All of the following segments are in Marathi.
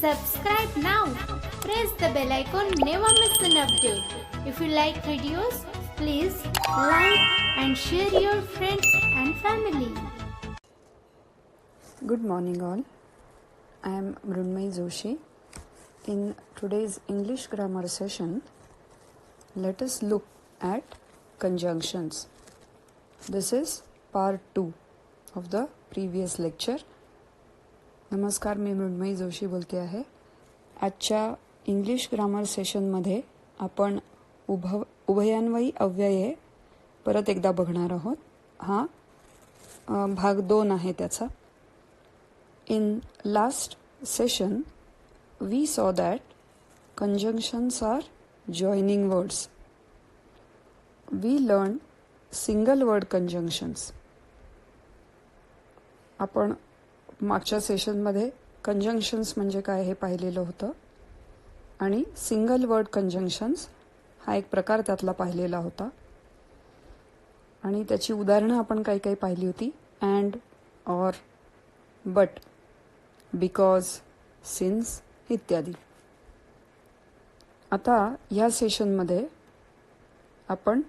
Subscribe now. Press the bell icon. Never miss an update. If you like videos, please like and share your friends and family. Good morning all. I am Mrunmayee Joshi. In today's English grammar session, let us look at conjunctions. This is part 2 of the previous lecture. नमस्कार, मी मृण्मयी जोशी बोलते आहे. आजच्या इंग्लिश ग्रामर सेशनमध्ये आपण उभयान्वयी अव्यये परत एकदा बघणार आहोत. हा भाग 2 आहे त्याचा. In last session, we saw that conjunctions are joining words. We learned single word conjunctions. आपण मागच्या सेशनमध्ये कंजंक्शन्स म्हणजे काय हे पाहिलेलं होतं आणि सिंगल वर्ड कंजंक्शन्स हा एक प्रकार त्यातला पाहिलेला होता आणि त्याची उदाहरणं आपण काही काही पाहिली होती. And, or, but, because, since इत्यादी. आता या सेशनमध्ये आपण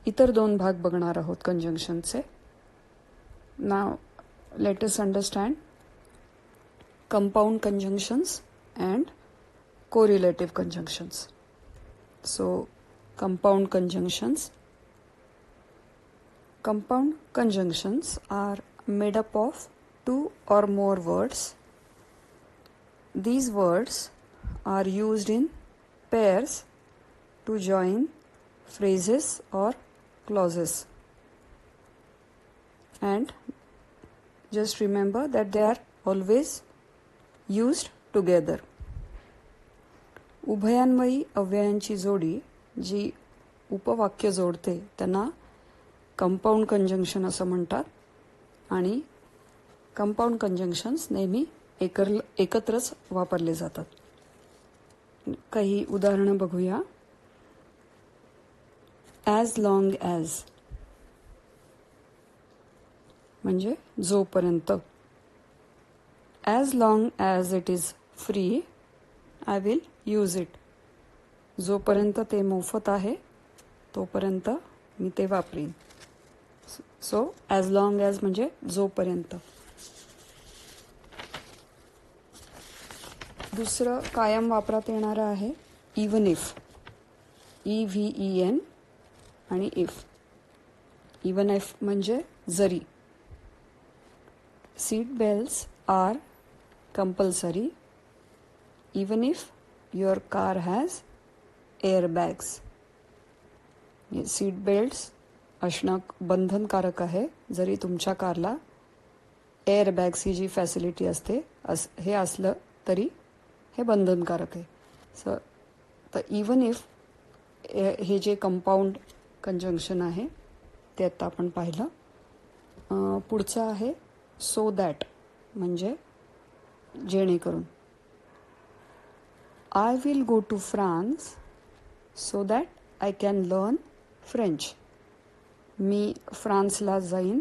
इतर 2 भाग बघणार आहोत कंजंक्शनचे. नाव let us understand compound conjunctions and correlative conjunctions. So, compound conjunctions. Compound conjunctions are made up of 2 or more words. These words are used in pairs to join phrases or clauses. And just remember that they are always used together. उभयान्वयी अव्ययांची जोडी जी उपवाक्य जोडते त्यांना कंपाऊंड कंजंक्शन असं म्हणतात आणि कंपाऊंड कंजंक्शन्स नेहमी एकत्रच वापरले जातात. काही उदाहरणं बघूया. ॲज लॉंग ॲज म्हणजे जोपर्यंत. As long as it is free, I will use it. जोपर्यंत ते मोफत आहे तोपर्यंत मी ते वापरीन. सो as long as म्हणजे जोपर्यंत. दुसरं कायम वापरात येणारं आहे even if. EVEN आणि if. even if म्हणजे जरी. Seat belts are compulsory even if your car has airbags. Seat belts असणं बंधनकारक आहे जरी तुमच्या कारला एअरबॅग्स ही जी फॅसिलिटी असते हे असलं तरी हे बंधनकारक आहे. सो तर इवन इफ हे जे कंपाऊंड कंजंक्शन आहे ते आता आपण पाहिलं. पुढचं आहे सो दॅट म्हणजे जेणेकरून. I will go to France so that I can learn French. मी फ्रान्सला जाईन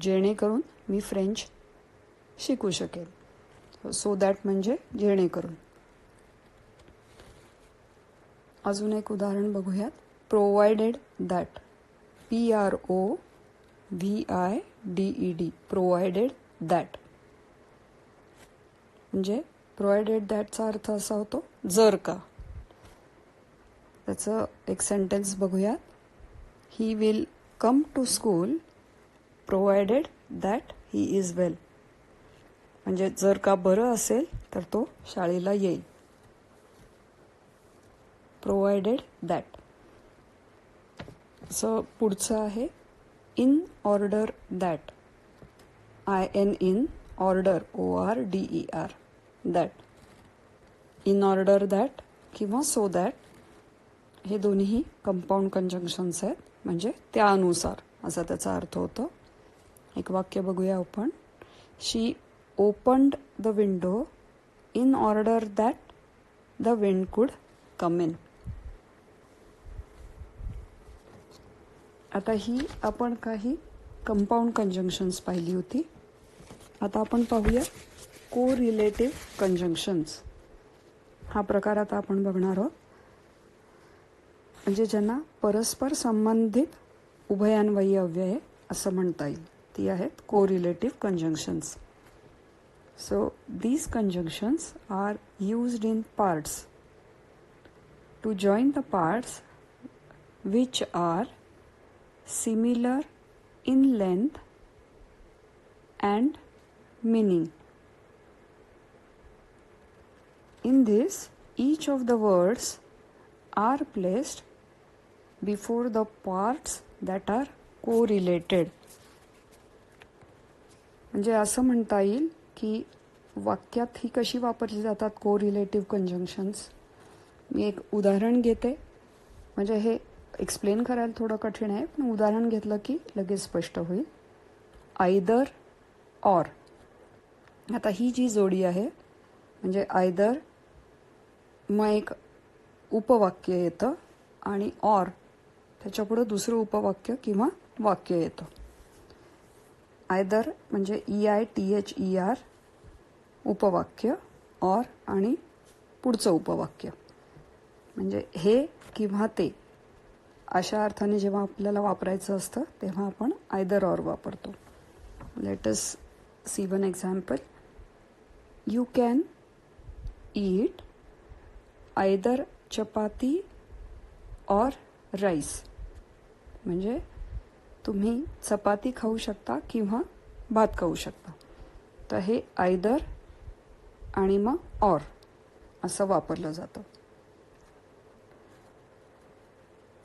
जेणेकरून मी फ्रेंच शिकू शकेल. सो दॅट म्हणजे जेणेकरून. अजून एक उदाहरण बघूयात. Provided that. PROVIDED. Provided that म्हणजे प्रोव्हायडेड दॅटचा अर्थ असा होतो जर का. त्याचं एक सेंटेन्स बघूयात. He will come to school provided that he is well. म्हणजे जर का बरं असेल तर तो शाळेला येईल. Provided that. सो पुढचं आहे in order that. IN in order ORDER. That. In order that किंवा सो दॅट हे दोन्ही कंपाऊंड कंजंक्शन्स आहेत म्हणजे त्यानुसार असा त्याचा अर्थ होतो. एक वाक्य बघूया आपण. She opened the window in order that the wind could come in. आता ही आपण काही कंपाऊंड कंजंक्शन्स पाहिली होती. आता आपण पाहूया को रिलेटिव्ह कंजंक्शन्स हा प्रकार आता आपण बघणार आहोत. म्हणजे ज्यांना परस्पर संबंधित उभयान्वयी अव्यय असं म्हणता येईल ती आहेत correlative conjunctions. So these conjunctions are used in parts to join the parts which are similar in length and meaning. In this, each of the words are placed before the parts that are correlated. म्हणजे असं म्हणता येईल की वाक्यात ही कशी वापरली जातात को रिलेटिव्ह कंजंक्शन्स. मी एक उदाहरण घेते, म्हणजे हे एक्सप्लेन करायला थोडं कठीण आहे, पण उदाहरण घेतलं की लगेच स्पष्ट होईल. Either or. आता ही जी जोडी आहे म्हणजे आयदर मग एक उपवाक्य येतं आणि ऑर त्याच्यापुढं दुसरं उपवाक्य किंवा वाक्य येतं. आयदर म्हणजे EITHER उपवाक्य, ऑर आणि पुढचं उपवाक्य. म्हणजे हे किंवा ते अशा अर्थाने जेव्हा आपल्याला वापरायचं असतं तेव्हा आपण आयदर ऑर वापरतो. Let us see one example. You can eat either chapati or rice. म्हणजे तुम्ही चपाती खाऊ शकता किंवा भात खाऊ शकता. तर हे आयदर आणि मग ऑर असं वापरलं जातं.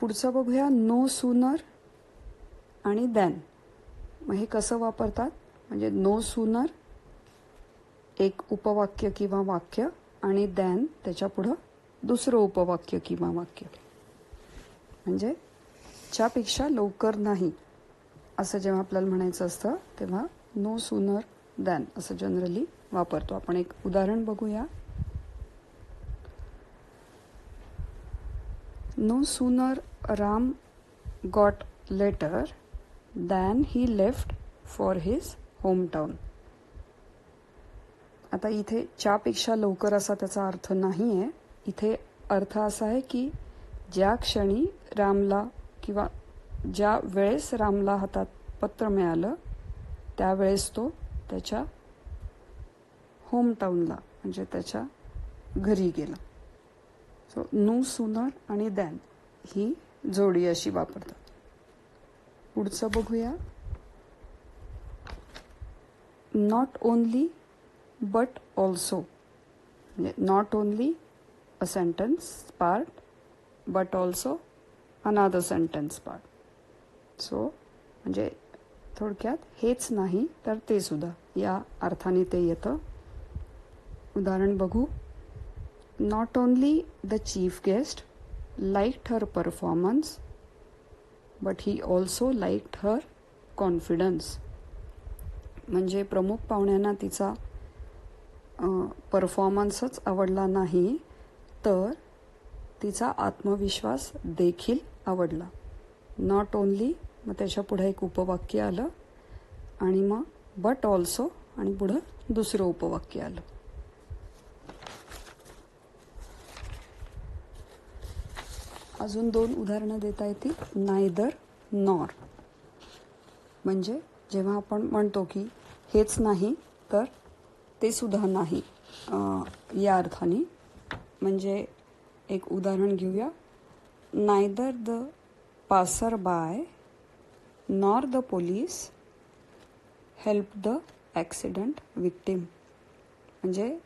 पुढचं बघूया. नो सूनर आणि दॅन. मग हे कसं वापरतात. म्हणजे नो सूनर एक उपवाक्य किंवा वाक्य आणि दॅन त्याच्या पुढं दुसरं उपवाक्य किंवा वाक्य. म्हणजे च्यापेक्षा लवकर नाही असं जेव्हा आपल्याला म्हणायचं असतं तेव्हा नो सूनर दॅन असं जनरली वापरतो आपण. एक उदाहरण बघूया. No sooner Ram got letter than he left for his hometown. आता इथे च्यापेक्षा लवकर असा त्याचा अर्थ नाही आहे. इथे अर्थ असा आहे की ज्या क्षणी रामला किंवा ज्या वेळेस रामला हातात पत्र मिळालं त्यावेळेस तो त्याच्या होमटाऊनला म्हणजे त्याच्या घरी गेला. सो नो सूनर आणि दॅन ही जोडी अशी वापरतात. पुढचं बघूया. Not only but also. म्हणजे not only a sentence part but also another sentence part. So म्हणजे थोडक्यात हेच नाही तर ते सुद्धा या अर्थाने ते येतं. उदाहरण बघू. Not only the chief guest liked her performance, but he also liked her confidence. म्हणजे प्रमुख पाहुण्यांना तिचा परफॉर्मन्सच आवडला नाही तर तिचा आत्मविश्वास देखील आवडला. नॉट ओनली मग त्याच्या पुढे एक उपवाक्य आलं आणि मग बट ऑल्सो आणि पुढं दुसरं उपवाक्य आलं. अजून दोन उदाहरणं देता येतील. Neither nor. म्हणजे जेव्हा आपण म्हणतो की हेच नाही तर ते सुद्धा नाही या अर्थाने. म्हणजे एक उदाहरण घेऊया. Neither the passer by nor the police help the accident victim. म्हणजे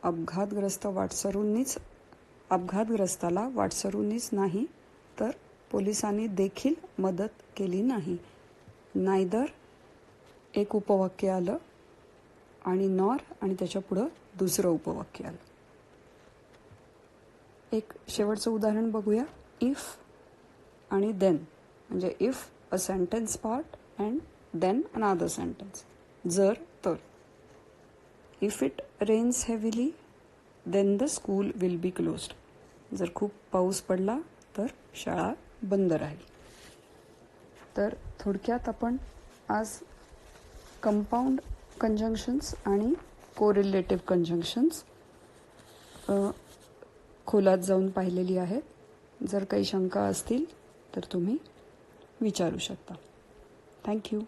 अपघातग्रस्ताला वाटसरूंनीच नाही तर पोलिसांनी देखील मदत केली नाही. नायदर एक उपवाक्य आलं आणि नॉर आणि त्याच्या पुढं दुसरं उपवाक्य आलं. एक शेवटचं उदाहरण बघूया. इफ आणि देन. म्हणजे if a sentence part and then another sentence. जर तर. If it rains heavily then the school will be closed. जर खूप पाऊस पडला तर शाळा बंद राहील. तर थोडक्यात आपण आज कंपाऊंड कंजंक्शन्स आणि कोरिलेटिव्ह कंजंक्शन्स खोलात जाऊन पाहिलेली आहेत. जर काही शंका असतील तर तुम्ही विचारू शकता. थँक्यू.